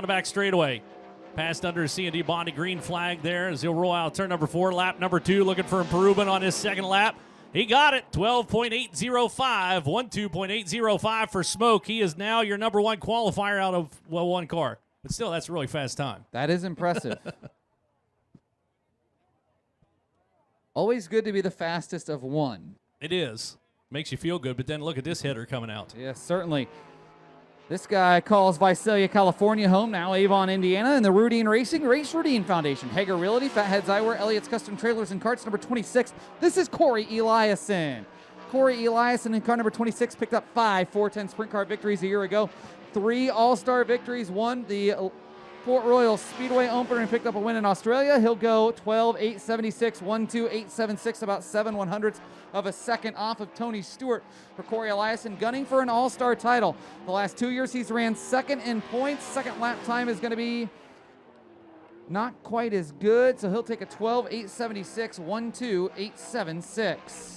the back straightaway. Passed under C&D Bondi, green flag there as he'll roll out turn number 4, lap number 2, looking for improvement on his second lap. He got it, 12.805, 12.805 for Smoke. He is now your number 1 qualifier out of, well, 1 car. But still, that's a really fast time. That is impressive. Always good to be the fastest of 1. It is. Makes you feel good, but then look at this header coming out. Yes, certainly. This guy calls Visalia, California home, now Avon, Indiana, and the Rudine Racing Race Rudine Foundation. Hager Realty, Fatheads Eyewear, Elliott's Custom Trailers and Carts, number 26. This is Corey Eliason. Corey Eliason in car number 26 picked up 5 410 sprint car victories a year ago. 3 all-star victories, won the Port Royal Speedway opener and picked up a win in Australia. He'll go 12.876, 12.876, about 7/100ths of a second off of Tony Stewart for Corey Eliason, gunning for an all-star title. The last 2 years he's ran second in points. Second lap time is going to be not quite as good, so he'll take a 12.876, 12.876.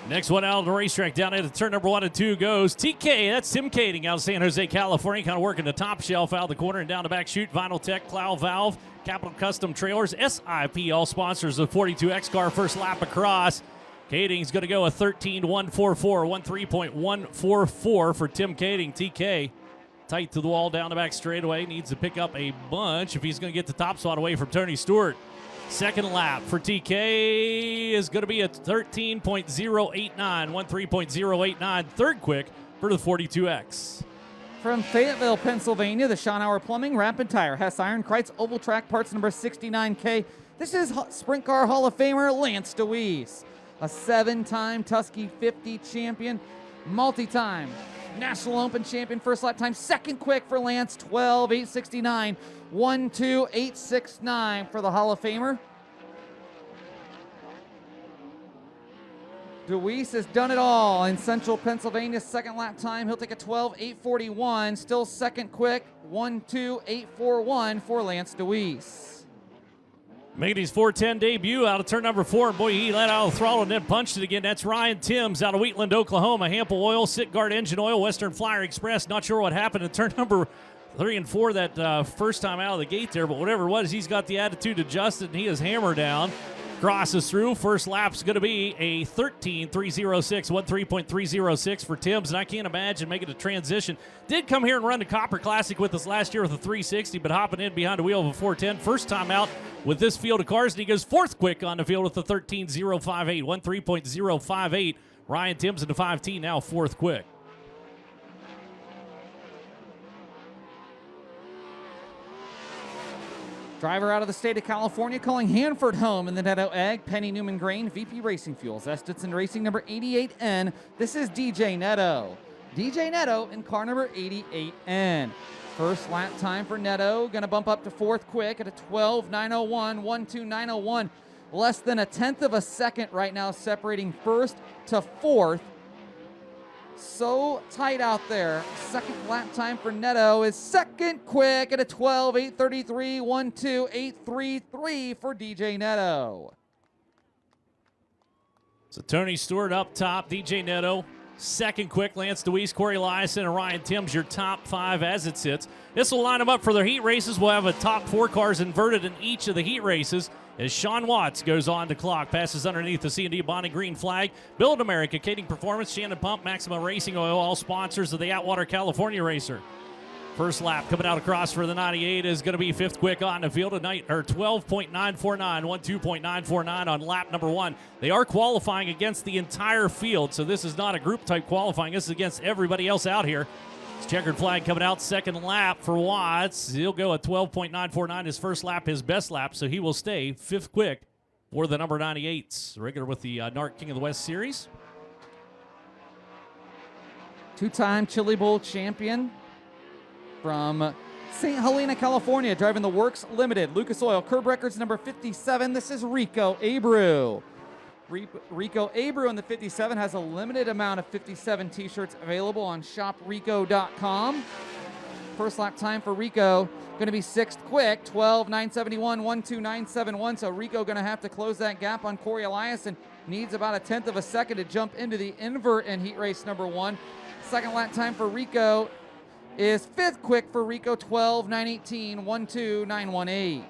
Next one out on the racetrack down at turn number 1 and 2 goes TK. That's Tim Kading out of San Jose, California. Kind of working the top shelf out of the corner and down the back chute. Vinyl Tech, Plow Valve, Capital Custom Trailers, SIP, all sponsors of 42X car. First lap across. Kading's going to go a 13.144, 13.144 for Tim Kading. TK tight to the wall down the back straightaway. Needs to pick up a bunch if he's going to get the top spot away from Tony Stewart. Second lap for TK is going to be a 13.089, 13.089. Third quick for the 42X. From Fayetteville, Pennsylvania, the Schonauer Plumbing, Rapid Tire, Hess Iron, Kreitz Oval Track Parts number 69K. This is Sprint Car Hall of Famer Lance Dewease, a 7-time Tusky 50 champion, multi-time National Open champion, first lap time, second quick for Lance, 12.869, 12.869 for the Hall of Famer. Dewease has done it all in Central Pennsylvania, second lap time. He'll take a 12.841, still second quick, 12.841 for Lance Dewease. Making his 410 debut out of turn number 4. And boy, he let out the throttle and then punched it again. That's Ryan Timms out of Wheatland, Oklahoma. Hample Oil, Sitgard Engine Oil, Western Flyer Express. Not sure what happened in turn number 3 and 4 that first time out of the gate there, but whatever it was, he's got the attitude adjusted and he is hammer down. Crosses through. First lap's going to be a 13.306, 13.306 for Timms, and I can't imagine making a transition. Did come here and run the Copper Classic with us last year with a 360, but hopping in behind the wheel of a 410. First time out with this field of cars, and he goes fourth quick on the field with a 13.058, 13.058. Ryan Timms in the 5T now fourth quick. Driver out of the state of California calling Hanford home in the Netto Egg, Penny Newman Grain, VP Racing Fuels, Estenson Racing number 88N. This is DJ Netto. DJ Netto in car number 88N. First lap time for Netto, going to bump up to fourth quick at a 12.901, 12.901. Less than a tenth of a second right now separating first to fourth. So tight out there. Second lap time for Netto is second quick at a 12.833, 12.833 for DJ Netto. So Tony Stewart up top, DJ Netto second quick, Lance Dewease, Corey Eliason, and Ryan Timms, your top 5 as it sits. This will line them up for their heat races. We'll have a top 4 cars inverted in each of the heat races as Sean Watts goes on to clock, passes underneath the C&D Bonnie green flag. Build America, Kading Performance, Shannon Pump, Maximum Racing Oil, all sponsors of the Atwater California Racer. First lap coming out across for the 98 is going to be fifth quick on the field tonight, or 12.949, 12.949 on lap number 1. They are qualifying against the entire field, so this is not a group type qualifying. This is against everybody else out here. It's checkered flag coming out, second lap for Watts. He'll go at 12.949, his first lap, his best lap, so he will stay fifth quick for the number 98s. Regular with the NARC King of the West Series. Two-time Chili Bowl champion from St. Helena, California, driving the Works Limited. Lucas Oil, Curb Records number 57. This is Rico Abreu. Rico Abreu in the 57 has a limited amount of 57 t-shirts available on shoprico.com. First lap time for Rico going to be sixth quick, 12.971, 12.971. So Rico going to have to close that gap on Corey Eliason. Needs about a tenth of a second to jump into the invert in heat race number 1. Second lap time for Rico is 5th quick for Rico, 12.918, 12918.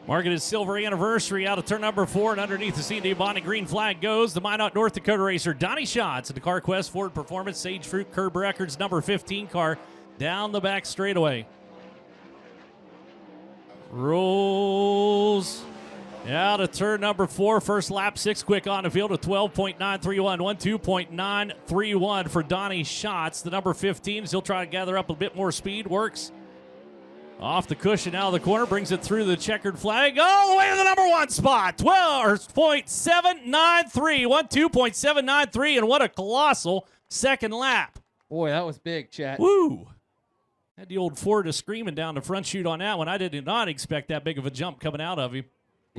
Marketed silver anniversary out of turn number 4, and underneath the C&D Bonnie green flag goes the Minot North Dakota racer Donny Schatz in the CarQuest Ford Performance Sage Fruit Curb Records number 15 car down the back straightaway. Rolls out of turn number 4. First lap, 6 quick on the field of 12.931, 12.931 for Donny Schatz. The number 15, as he'll try to gather up a bit more speed, works off the cushion out of the corner, brings it through the checkered flag all the way to the number 1 spot. 12.793, 12.793, and what a colossal second lap. Boy, that was big, Chet. Woo! Had the old Ford screaming down the front chute on that one. I did not expect that big of a jump coming out of him.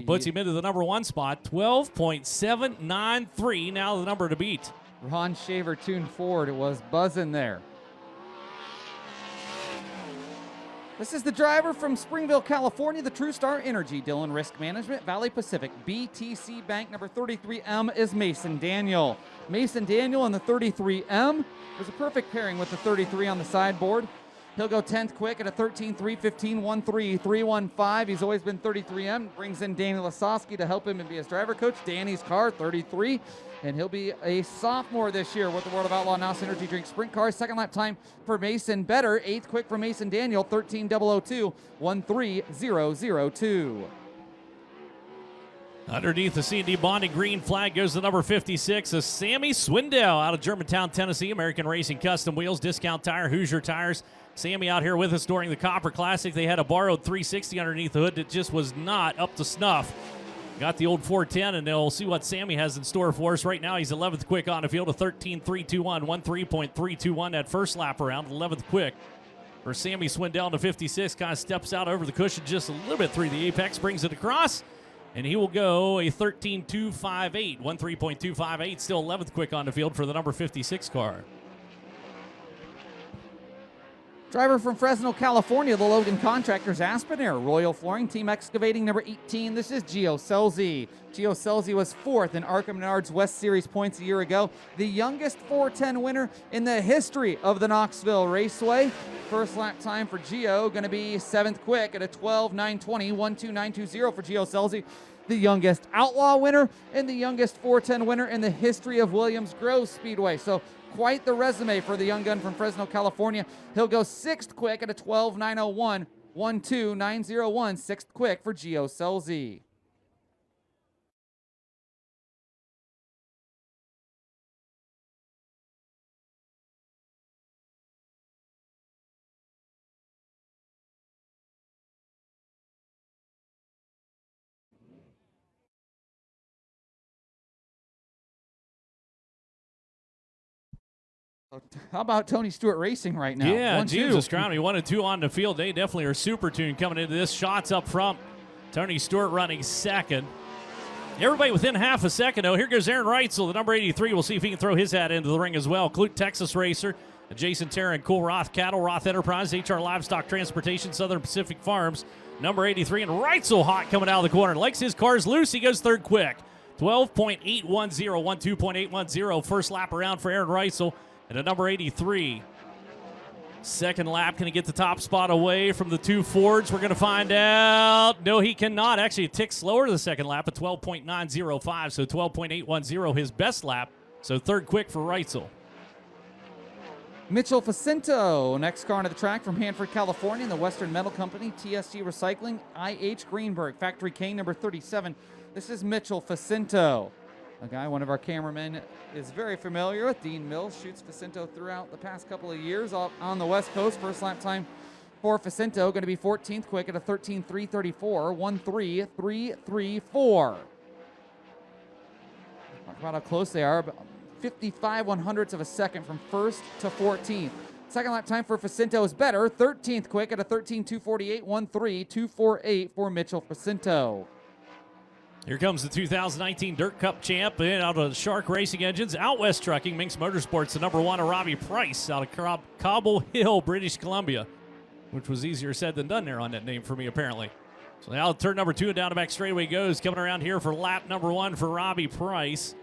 Puts him into the number 1 spot. 12.793, now the number to beat. Ron Shaver tuned Ford. It was buzzing there. This is the driver from Springville, California, the True Star Energy, Dillon Risk Management, Valley Pacific, BTC Bank. Number 33M is Mason Daniel. Mason Daniel in the 33M. There's a perfect pairing with the 33 on the sideboard. He'll go 10th quick at a 13.3, 15.13, 3.15. He's always been 33M. Brings in Danny Lasowski to help him and be his driver coach. Danny's car, 33. And he'll be a sophomore this year with the World of Outlaw NOS Energy Drink Sprint Cars. Second lap time for Mason Better. 8th quick for Mason Daniel, 13.002, 13002. Underneath the C&D Bonding green flag goes the number 56, a Sammy Swindell out of Germantown, Tennessee. American Racing Custom Wheels, Discount Tire, Hoosier Tires. Sammy out here with us during the Copper Classic. They had a borrowed 360 underneath the hood that just was not up to snuff. Got the old 410, and they'll see what Sammy has in store for us. Right now, he's 11th quick on the field, a 13.321, 13.321 that first lap around, 11th quick. For Sammy Swindell to 56, kind of steps out over the cushion just a little bit through the apex, brings it across, and he will go a 13.258, 13.258, still 11th quick on the field for the number 56 car. Driver from Fresno, California, the Logan Contractors, Aspen Air, Royal Flooring, Team Excavating, number 18. This is Gio Scelzi. Gio Scelzi was 4th in Arkham Menards West Series points a year ago. The youngest 410 winner in the history of the Knoxville Raceway. First lap time for Gio, going to be 7th quick at a 12.920, 12920 for Gio Scelzi. The youngest Outlaw winner and the youngest 410 winner in the history of Williams Grove Speedway. So quite the resume for the young gun from Fresno, California. He'll go 6th quick at a 12.901, 12901, 6th quick for Gio Scelzi. How about Tony Stewart Racing right now? Yeah, Jesus Crown. He 1 and 2 on the field. They definitely are super tuned coming into this. Shots up front. Tony Stewart running 2nd. Everybody within half a second, though. Here goes Aaron Reitzel, the number 83. We'll see if he can throw his hat into the ring as well. Clute, Texas Racer. Jason Terra and Cool Roth Cattle, Roth Enterprise, HR Livestock Transportation, Southern Pacific Farms. Number 83. And Reitzel hot coming out of the corner. Likes his cars loose. He goes 3rd quick. 12.810, 12.810. First lap around for Aaron Reitzel. And a number 83. Second lap, can he get the top spot away from the 2 Fords? We're going to find out. No, he cannot. Actually, a tick slower the second lap at 12.905, so 12.810 his best lap. So 3rd quick for Reitzel. Mitchell Facinto, next car onto the track from Hanford, California, in the Western Metal Company, TSG Recycling, IH Greenberg, Factory K, number 37. This is Mitchell Facinto. A guy one of our cameramen is very familiar with. Dean Mills shoots Facinto throughout the past couple of years on the West Coast. First lap time for Facinto, going to be 14th quick at a 13.334, 13334. Talk about how close they are. 55 100ths of a second from 1st to 14th. Second lap time for Facinto is better. 13th quick at a 13.248, 13248 for Mitchell Facinto. Here comes the 2019 Dirt Cup champ in out of Shark Racing Engines. Out West Trucking, Minx Motorsports, the number 1 of Robbie Price out of Cobble Hill, British Columbia, which was easier said than done there on that name for me, apparently. So now turn number 2 and down the back straightaway goes. Coming around here for lap number 1 for Robbie Price.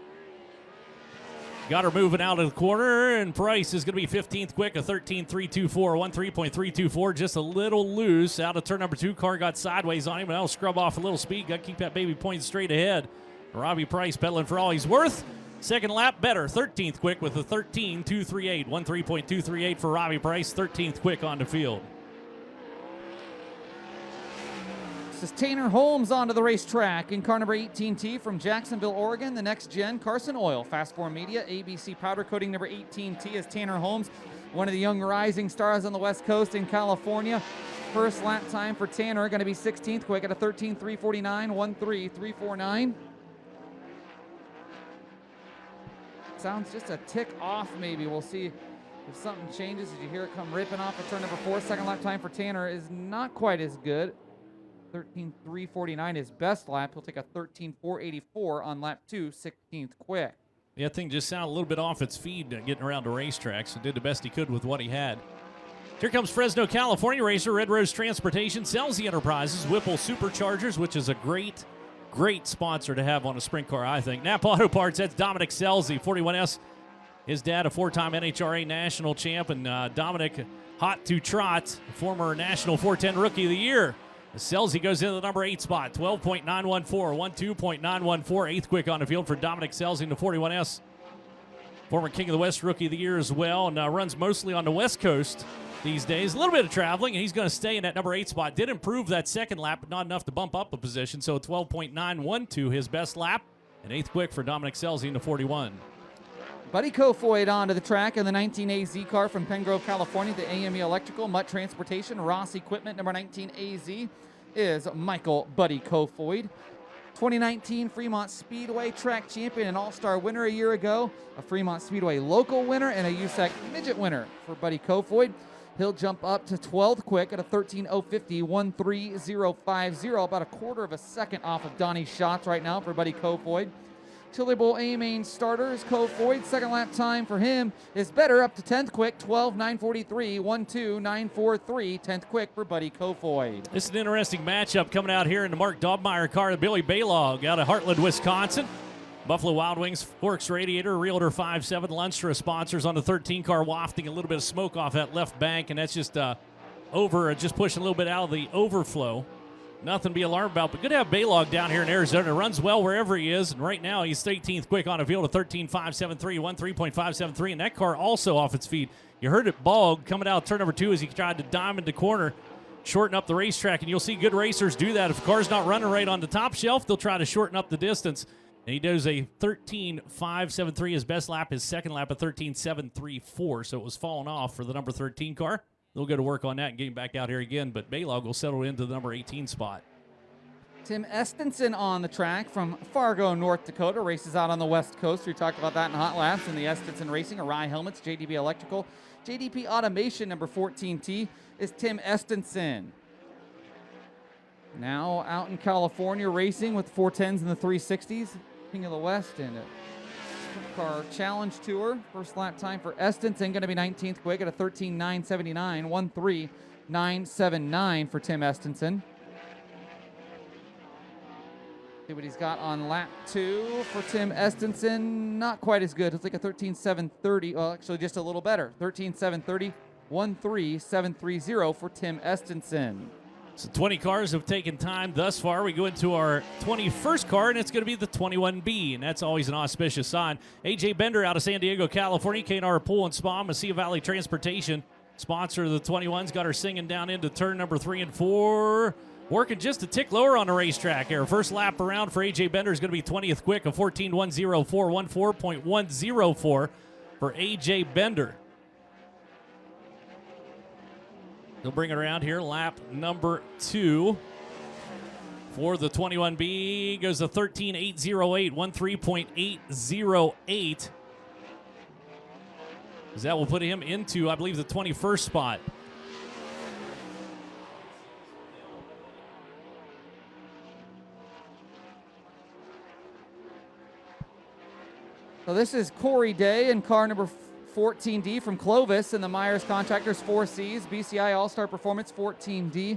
Got her moving out of the corner, and Price is going to be 15th quick, a 13.324, 13.324, just a little loose. Out of turn number 2, car got sideways on him, and that'll scrub off a little speed. Got to keep that baby pointing straight ahead. Robbie Price pedaling for all he's worth. Second lap better, 13th quick with a 13.238, 13.238 for Robbie Price, 13th quick on the field. This is Tanner Holmes onto the racetrack in car number 18T from Jacksonville, Oregon. The next gen, Carson Oil, Fast 4 Media, ABC powder coating number 18T is Tanner Holmes, one of the young rising stars on the West Coast in California. First lap time for Tanner going to be 16th quick at a 13.349, 13.349. Sounds just a tick off maybe. We'll see if something changes. Did you hear it come ripping off at turn number 4? Second lap time for Tanner is not quite as good. 13.349 his best lap. He'll take a 13.484 on lap 2, 16th quick. Yeah, that thing just sounded a little bit off its feed getting around the racetrack, so did the best he could with what he had. Here comes Fresno, California racer, Red Rose Transportation, Scelzi Enterprises, Whipple Superchargers, which is a great sponsor to have on a sprint car, I think. Napa Auto Parts, that's Dominic Scelzi, 41S. His dad, a 4-time NHRA national champ, and Dominic, hot to trot, former National 410 Rookie of the Year. Scelzi goes into the number 8 spot, 12.914, 12.914, 8th quick on the field for Dominic Scelzi in the 41S. Former King of the West Rookie of the Year as well, and runs mostly on the West Coast these days. A little bit of traveling, and he's going to stay in that number 8 spot. Did improve that second lap, but not enough to bump up a position, so 12.912 his best lap, and 8th quick for Dominic Scelzi in the 41. Buddy Kofoid onto the track in the 19AZ car from Pengrove, California. The AME Electrical, Mutt Transportation, Ross Equipment, number 19AZ is Michael Buddy Kofoid. 2019 Fremont Speedway track champion and all-star winner a year ago. A Fremont Speedway local winner and a USAC midget winner for Buddy Kofoid. He'll jump up to 12th quick at a 13.050, 13.050, about a quarter of a second off of Donny Schatz right now for Buddy Kofoid. Chili Bowl A-Main starters, Kofoid. Second lap time for him is better, up to 10th quick, 12.943, 12.943, 10th quick for Buddy Kofoid. This is an interesting matchup coming out here in the Mark Dobmeyer car, the Billy Baylog out of Heartland, Wisconsin. Buffalo Wild Wings, Forks Radiator, Realtor 5-7, Lunstra sponsors on the 13 car, wafting a little bit of smoke off that left bank, and that's just just pushing a little bit out of the overflow. Nothing to be alarmed about, but good to have Baylog down here in Arizona. Runs well wherever he is, and right now he's 13th quick on a field of 13.573, 13.573, and that car also off its feet. You heard it bog coming out of turn number 2 as he tried to diamond the corner, shorten up the racetrack, and you'll see good racers do that. If the car's not running right on the top shelf, they'll try to shorten up the distance. And he does a 13.573 his best lap, his second lap at 13.734, so it was falling off for the number 13 car. They'll go to work on that and get him back out here again, but Baylog will settle into the number 18 spot. Tim Estenson on the track from Fargo, North Dakota, races out on the West Coast. We talked about that in Hot Laps in the Estenson Racing, Arai Helmets, JDP Electrical, JDP Automation, number 14T is Tim Estenson. Now out in California racing with 410s and the 360s, King of the West and Car Challenge Tour. First lap time for Estenson going to be 19th quick at a 13.979, 13.979 for Tim Estenson. See what he's got on lap 2 for Tim Estenson. Not quite as good. It's like a 13.730. Well, actually just a little better. 13.730, 13.730 for Tim Estenson. So 20 cars have taken time thus far. We go into our 21st car, and it's going to be the 21B, and that's always an auspicious sign. A.J. Bender out of San Diego, California, K&R Pool and Spa, Mesilla Valley Transportation, sponsor of the 21s, got her singing down into turn number 3 and 4, working just a tick lower on the racetrack here. First lap around for A.J. Bender is going to be 20th quick, a 14.104, 14.104 for A.J. Bender. They'll bring it around here. Lap number 2 for the 21B goes to 13.808, 13.808. That will put him into, I believe, the 21st spot. So this is Corey Day in car number 14D from Clovis and the Myers Contractors 4Cs, BCI All-Star Performance 14D.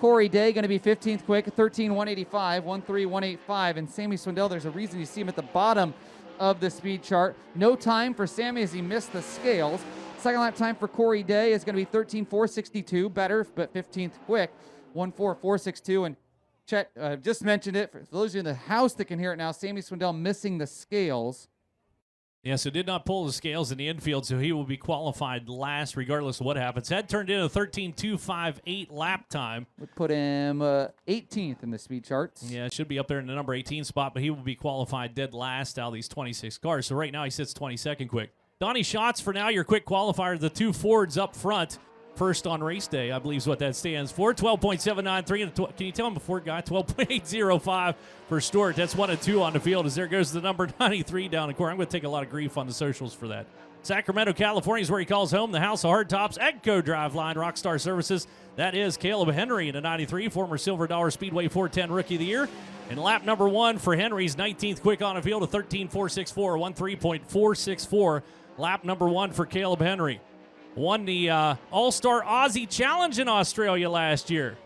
Corey Day going to be 15th quick, 13.185, 13.185. And Sammy Swindell, there's a reason you see him at the bottom of the speed chart. No time for Sammy as he missed the scales. Second lap time for Corey Day is going to be 13.462, better, but 15th quick, 1.4462. And Chet just mentioned it. For those of you in the house that can hear it now, Sammy Swindell missing the scales. Yeah, so did not pull the scales in the infield, so he will be qualified last regardless of what happens. That turned into a 13.258 lap time. Would put him 18th in the speed charts. Yeah, it should be up there in the number 18 spot, but he will be qualified dead last out of these 26 cars. So right now he sits 22nd quick. Donny Schatz for now, your quick qualifier. The two Fords up front. First on race day, I believe is what that stands for. 12.793. Can you tell him before it got 12.805 for Stewart? That's 1 and 2 on the field as there goes the number 93 down the corner. I'm going to take a lot of grief on the socials for that. Sacramento, California is where he calls home. The House of Hardtops, Echo Driveline, Rockstar Services. That is Caleb Henry in a 93, former Silver Dollar Speedway 410 Rookie of the Year. And lap number 1 for Henry's 19th quick on the field, a 13.464, 13.464. Lap number 1 for Caleb Henry. Won the All-Star Aussie Challenge in Australia last year.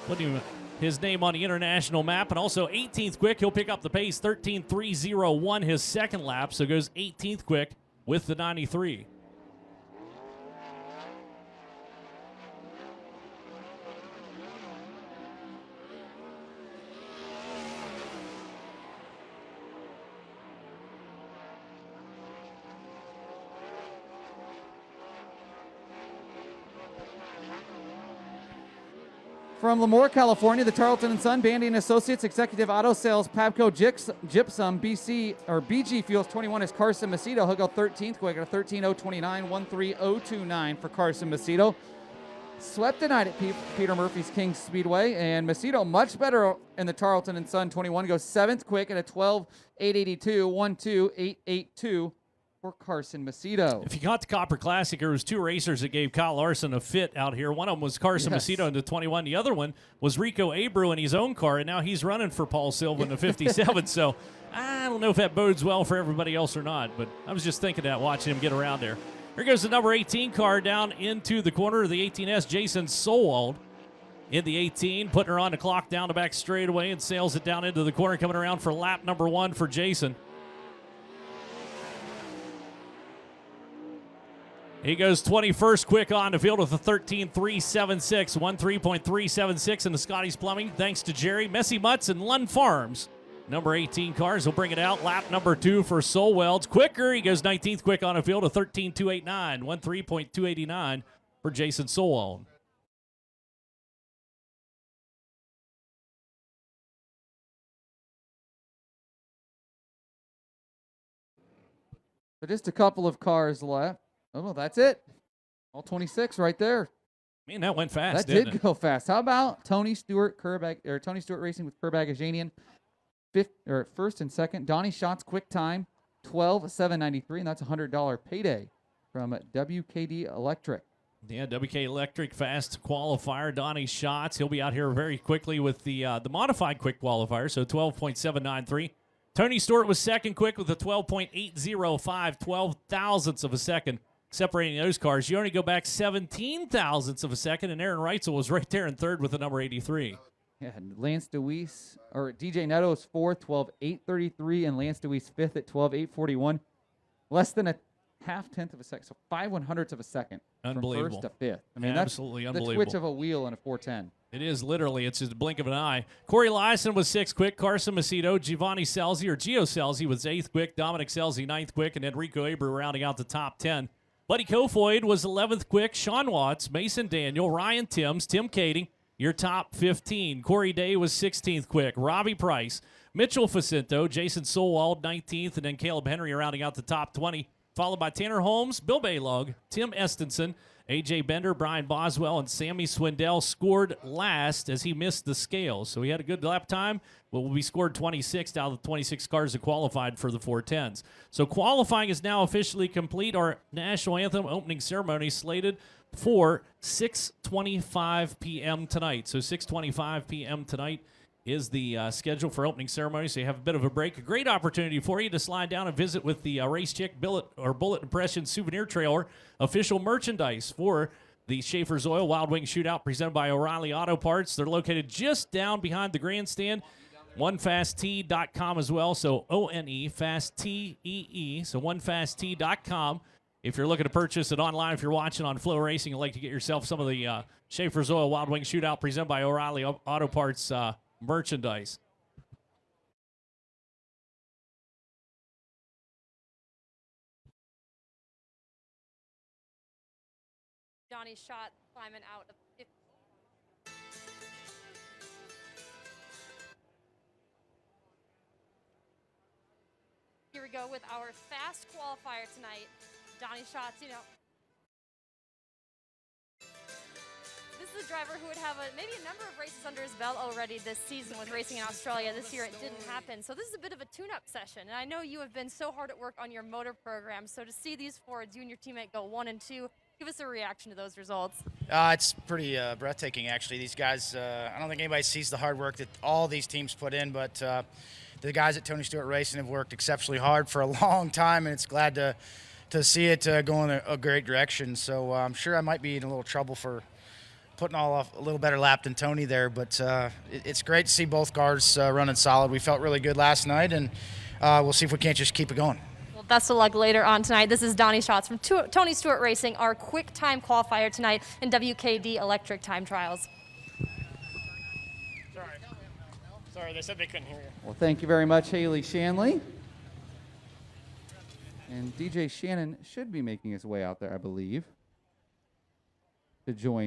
Putting his name on the international map, and also 18th quick. He'll pick up the pace, 13.301 his second lap, so goes 18th quick with the 93. From Lemoore, California, the Tarleton & Son, Bandy & Associates, Executive Auto Sales, Pabco Gypsum, BG Fuels 21 is Carson Macedo. He'll go 13th quick at a 13.029, 13.029 for Carson Macedo. Swept tonight at Peter Murphy's King Speedway, and Macedo much better in the Tarleton & Son 21. Goes 7th quick at a 12.882, 12.882. For Carson Macedo. If you got the Copper Classic, there was 2 racers that gave Kyle Larson a fit out here. One of them was Carson Macedo in the 21. The other one was Rico Abreu in his own car, and now he's running for Paul Silva in the 57. So I don't know if that bodes well for everybody else or not, but I was just thinking that watching him get around there. Here goes the number 18 car down into the corner of the 18S, Jason Solwold. In the 18, putting her on the clock down the back straightaway and sails it down into the corner, coming around for lap number 1 for Jason. He goes 21st quick on the field with a 13.376, 13.376 in the Scotty's Plumbing. Thanks to Jerry, Messy Mutts, and Lund Farms. Number 18 cars will bring it out. Lap number 2 for Solweld. Quicker, he goes 19th quick on the field, a 13.289, 13.289 for Jason Solweld. So just a couple of cars left. Oh, that's it. All 26 right there. Man, that went fast. That did go fast. How about Tony Stewart Racing with Kerr Bagajanian, first and second. Donny Schatz quick time, 12.793, and that's a $100 payday from WKD Electric. Yeah, WK Electric fast qualifier. Donny Schatz, he'll be out here very quickly with the modified quick qualifier, so 12.793. Tony Stewart was second quick with a 12.805, 12 thousandths of a second. Separating those cars, you only go back 17 thousandths of a second, and Aaron Reitzel was right there in third with the number 83. Yeah, Lance Dewease, or DJ Netto is fourth, 12.833, and Lance Dewease fifth at 12.841. Less than a half-tenth of a second, so 5/100ths of a second from first to fifth. I mean, absolutely that's unbelievable. The twitch of a wheel in a 410. It is literally. It's just a blink of an eye. Corey Eliason was 6th quick. Carson Macedo, Giovanni Scelzi, or Gio Scelzi was 8th quick. Dominic Scelzi 9th quick, and then Rico Abreu rounding out the top 10. Buddy Kofoid was 11th quick. Sean Watts, Mason Daniel, Ryan Timms, Tim Kading, your top 15. Corey Day was 16th quick. Robbie Price, Mitchell Facinto, Jason Solwold 19th, and then Caleb Henry rounding out the top 20. Followed by Tanner Holmes, Bill Baylog, Tim Estenson, A.J. Bender, Brian Boswell, and Sammy Swindell scored last as he missed the scales. So he had a good lap time, but will be scored 26th out of the 26 cars that qualified for the 410s. So qualifying is now officially complete. Our national anthem opening ceremony slated for 6:25 p.m. tonight. So 6:25 p.m. tonight is the schedule for opening ceremony, so you have a bit of a break. A great opportunity for you to slide down and visit with the Race Chick Bullet Impression Souvenir Trailer, official merchandise for the Schaefer's Oil Wild Wing Shootout presented by O'Reilly Auto Parts. They're located just down behind the grandstand. onefasttee.com as well. So O-N-E, fast T-E-E. So onefasttee.com. If you're looking to purchase it online, if you're watching on Flow Racing and like to get yourself some of the Schaefer's Oil Wild Wing Shootout presented by O'Reilly Auto Parts merchandise. Donny Schatz climbing out of 50. Here we go with our fast qualifier tonight. Donny Schatz, you know, this is a driver who would have maybe a number of races under his belt already this season with racing in Australia. This year it didn't happen. So this is a bit of a tune-up session. And I know you have been so hard at work on your motor program. So to see these Fords, you and your teammate go 1 and 2, give us a reaction to those results. It's pretty breathtaking, actually. These guys, I don't think anybody sees the hard work that all these teams put in, but the guys at Tony Stewart Racing have worked exceptionally hard for a long time, and it's glad to see it go in a great direction. So I'm sure I might be in a little trouble for putting all off a little better lap than Tony there, but it's great to see both cars running solid. We felt really good last night, and we'll see if we can't just keep it going. Well, best of luck later on tonight. This is Donny Schatz from Tony Stewart Racing, our quick time qualifier tonight in WKD Electric Time Trials. Sorry, they said they couldn't hear you. Well, thank you very much, Haley Shanley. And DJ Shannon should be making his way out there, I believe, to join